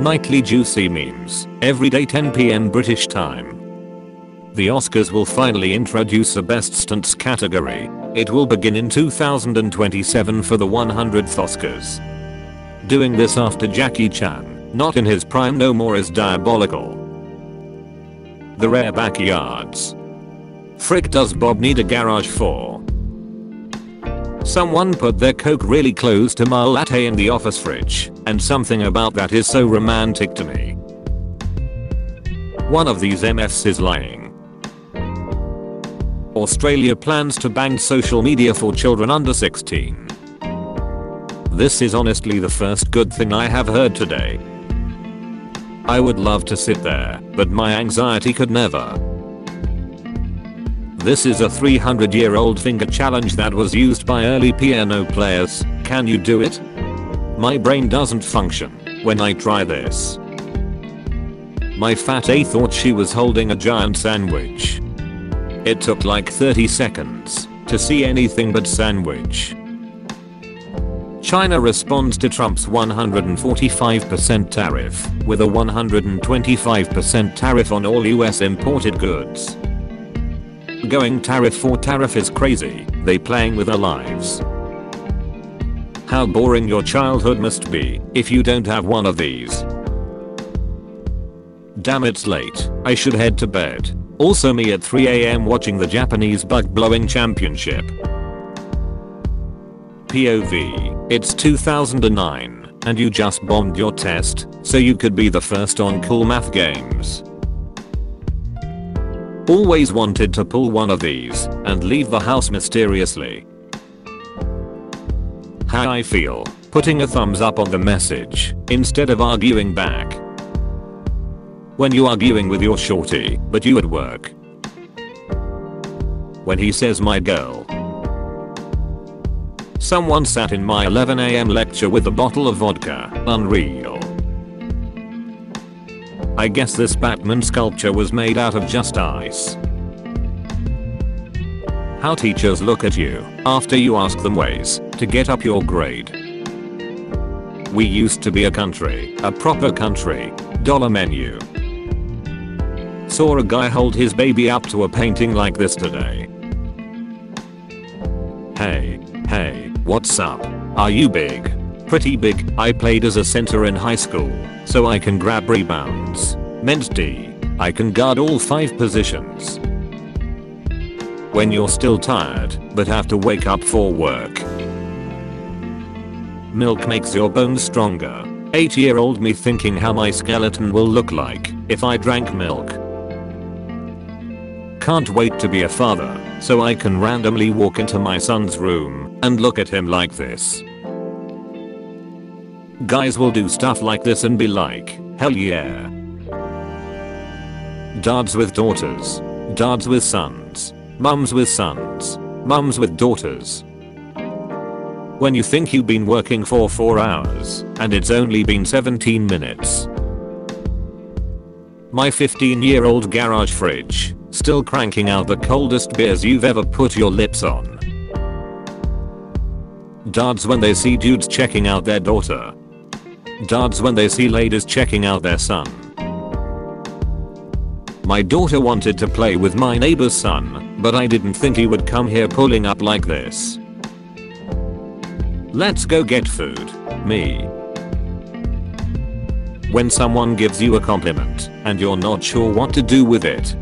Nightly juicy memes, every day 10 p.m. British time. The Oscars will finally introduce a Best Stunts category. It will begin in 2027 for the 100th Oscars. Doing this after Jackie Chan, not in his prime no more, is diabolical. The rare backyards. Frick does Bob need a garage for? Someone put their Coke really close to my latte in the office fridge, and something about that is so romantic to me. One of these MFs is lying. Australia plans to ban social media for children under 16. This is honestly the first good thing I have heard today. I would love to sit there, but my anxiety could never. This is a 300-year-old finger challenge that was used by early piano players. Can you do it? My brain doesn't function when I try this. My fat A thought she was holding a giant sandwich. It took like 30 seconds to see anything but sandwich. China responds to Trump's 145% tariff with a 125% tariff on all US imported goods. Going tariff for tariff is crazy. They playing with our lives. How boring your childhood must be if you don't have one of these. Damn, it's late. I should head to bed. Also me at 3 a.m. watching the Japanese bug blowing championship. POV, it's 2009 and you just bombed your test so you could be the first on cool math games. Always wanted to pull one of these and leave the house mysteriously. How I feel putting a thumbs up on the message instead of arguing back. When you arguing with your shorty but you at work. When he says my girl. Someone sat in my 11 a.m. lecture with a bottle of vodka. Unreal. I guess this Batman sculpture was made out of just ice. How teachers look at you after you ask them ways to get up your grade. We used to be a country, a proper country. Dollar menu. Saw a guy hold his baby up to a painting like this today. Hey, what's up? Are you big? Pretty big. I played as a center in high school, so I can grab rebounds. Meant D. I can guard all 5 positions. When you're still tired, but have to wake up for work. Milk makes your bones stronger. 8-year-old me thinking how my skeleton will look like if I drank milk. Can't wait to be a father, so I can randomly walk into my son's room and look at him like this. Guys will do stuff like this and be like, hell yeah. Dads with daughters. Dads with sons. Mums with sons. Mums with daughters. When you think you've been working for 4 hours and it's only been 17 minutes. My 15-year-old garage fridge, still cranking out the coldest beers you've ever put your lips on. Dads when they see dudes checking out their daughter. Dads when they see ladies checking out their son. My daughter wanted to play with my neighbor's son, but I didn't think he would come here pulling up like this. Let's go get food. Me. When someone gives you a compliment and you're not sure what to do with it.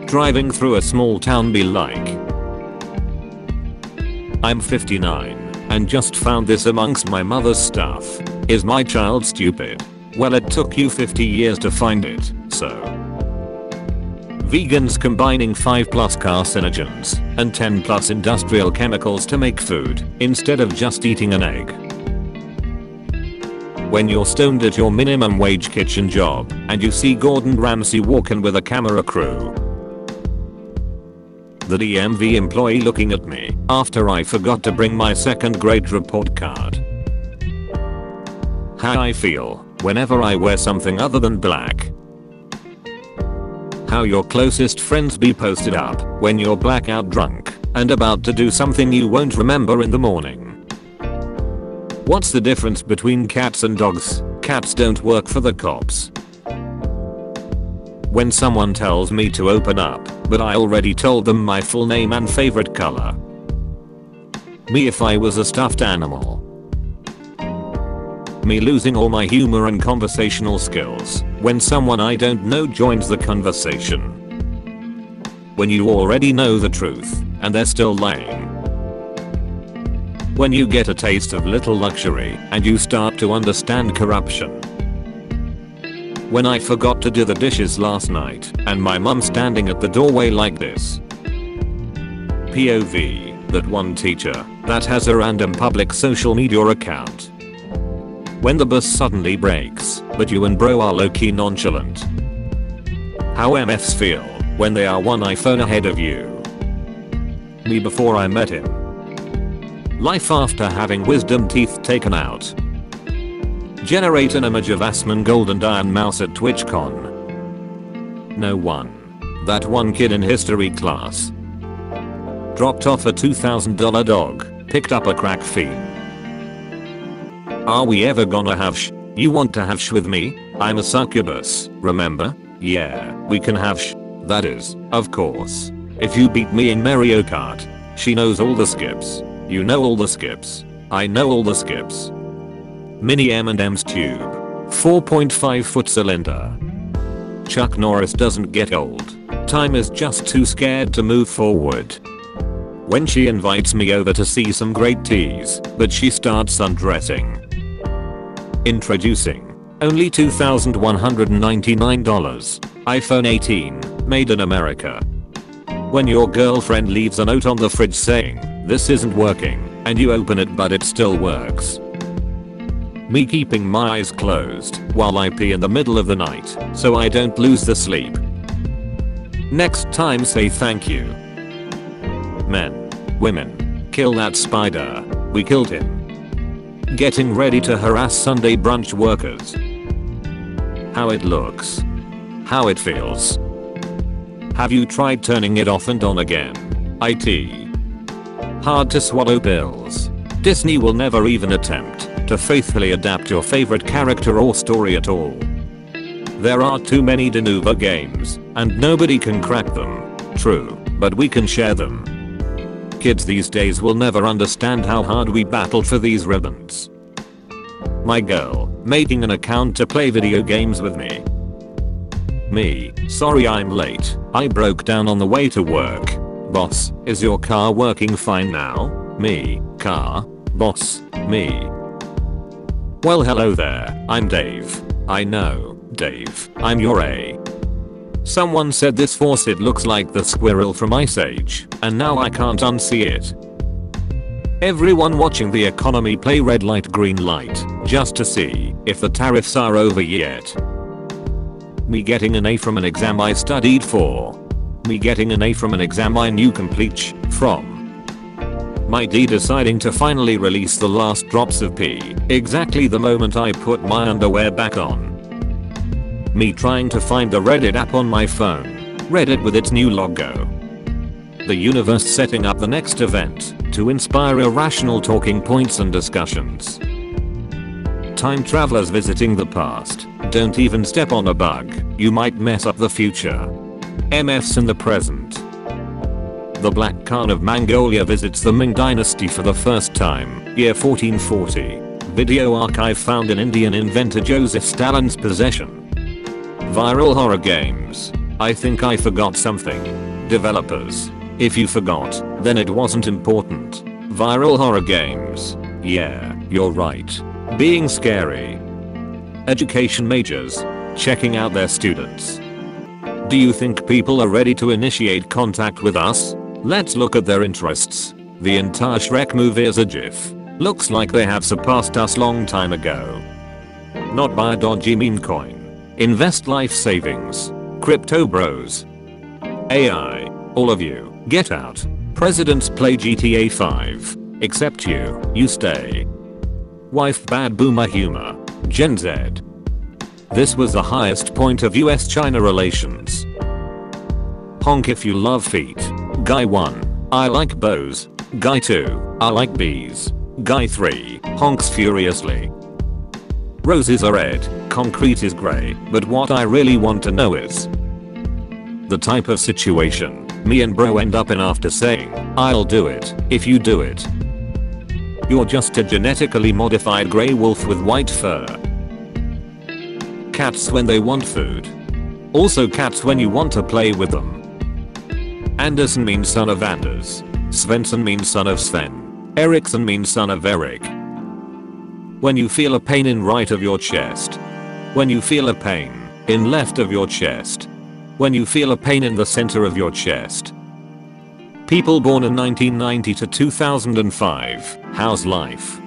Driving through a small town be like. I'm 59 and just found this amongst my mother's stuff. Is my child stupid? Well, it took you 50 years to find it, so. Vegans combining 5+ carcinogens and 10+ industrial chemicals to make food instead of just eating an egg. When you're stoned at your minimum wage kitchen job and you see Gordon Ramsay walking with a camera crew. The DMV employee looking at me after I forgot to bring my 2nd grade report card. How I feel whenever I wear something other than black. How your closest friends be posted up when you're blackout drunk and about to do something you won't remember in the morning. What's the difference between cats and dogs? Cats don't work for the cops. When someone tells me to open up, but I already told them my full name and favorite color. Me if I was a stuffed animal. Me losing all my humor and conversational skills when someone I don't know joins the conversation. When you already know the truth and they're still lying. When you get a taste of little luxury and you start to understand corruption. When I forgot to do the dishes last night and my mum standing at the doorway like this. POV, that one teacher that has a random public social media account. When the bus suddenly breaks, but you and bro are low-key nonchalant. How MFs feel when they are one iPhone ahead of you. Me before I met him. Life after having wisdom teeth taken out. Generate an image of Asmongold and Iron Mouse at TwitchCon. No one. That one kid in history class. Dropped off a $2,000 dog, picked up a crack fiend. Are we ever gonna have You want to have with me? I'm a succubus, remember? Yeah, we can have That is, of course. If you beat me in Mario Kart. She knows all the skips. You know all the skips. I know all the skips. Mini M&M's tube. 4.5 foot cylinder. Chuck Norris doesn't get old. Time is just too scared to move forward. When she invites me over to see some great teas, but she starts undressing. Introducing. Only $2,199. iPhone 18, made in America. When your girlfriend leaves a note on the fridge saying, this isn't working, and you open it but it still works. Me keeping my eyes closed while I pee in the middle of the night so I don't lose the sleep. Next time say thank you. Men. Women. Kill that spider. We killed him. Getting ready to harass Sunday brunch workers. How it looks. How it feels. Have you tried turning it off and on again? IT. Hard to swallow pills. Disney will never even attempt to faithfully adapt your favorite character or story at all. There are too many Denuva games, and nobody can crack them. True, but we can share them. Kids these days will never understand how hard we battled for these ribbons. My girl, making an account to play video games with me. Me, sorry I'm late, I broke down on the way to work. Boss, is your car working fine now? Me, car, boss, me. Well hello there, I'm Dave. I know, Dave, I'm your A. Someone said this faucet looks like the squirrel from Ice Age, and now I can't unsee it. Everyone watching the economy play red light green light, just to see if the tariffs are over yet. Me getting an A from an exam I studied for. Me getting an A from an exam I knew complete from. My D deciding to finally release the last drops of pee exactly the moment I put my underwear back on. Me trying to find the Reddit app on my phone. Reddit with its new logo. The universe setting up the next event to inspire irrational talking points and discussions. Time travelers visiting the past. Don't even step on a bug, you might mess up the future. MFs in the present. The Black Khan of Mongolia visits the Ming dynasty for the first time, year 1440. Video archive found in Indian inventor Joseph Stalin's possession. Viral horror games. I think I forgot something. Developers. If you forgot, then it wasn't important. Viral horror games. Yeah, you're right. Being scary. Education majors. Checking out their students. Do you think people are ready to initiate contact with us? Let's look at their interests. The entire Shrek movie is a GIF. Looks like they have surpassed us long time ago. Not by a dodgy meme coin. Invest life savings. Crypto bros. AI. All of you, get out. Presidents play GTA 5. Except you stay. Wife bad boomer humor. Gen Z. This was the highest point of US-China relations. Honk if you love feet. Guy 1. I like bows. Guy 2. I like bees. Guy 3 honks furiously. Roses are red, concrete is grey, but what I really want to know is the type of situation me and bro end up in after saying, I'll do it, if you do it. You're just a genetically modified grey wolf with white fur. Cats when they want food. Also cats when you want to play with them. Anderson means son of Anders. Svensson means son of Sven. Eriksson means son of Erik. When you feel a pain in right of your chest. When you feel a pain in left of your chest. When you feel a pain in the center of your chest. People born in 1990 to 2005, how's life?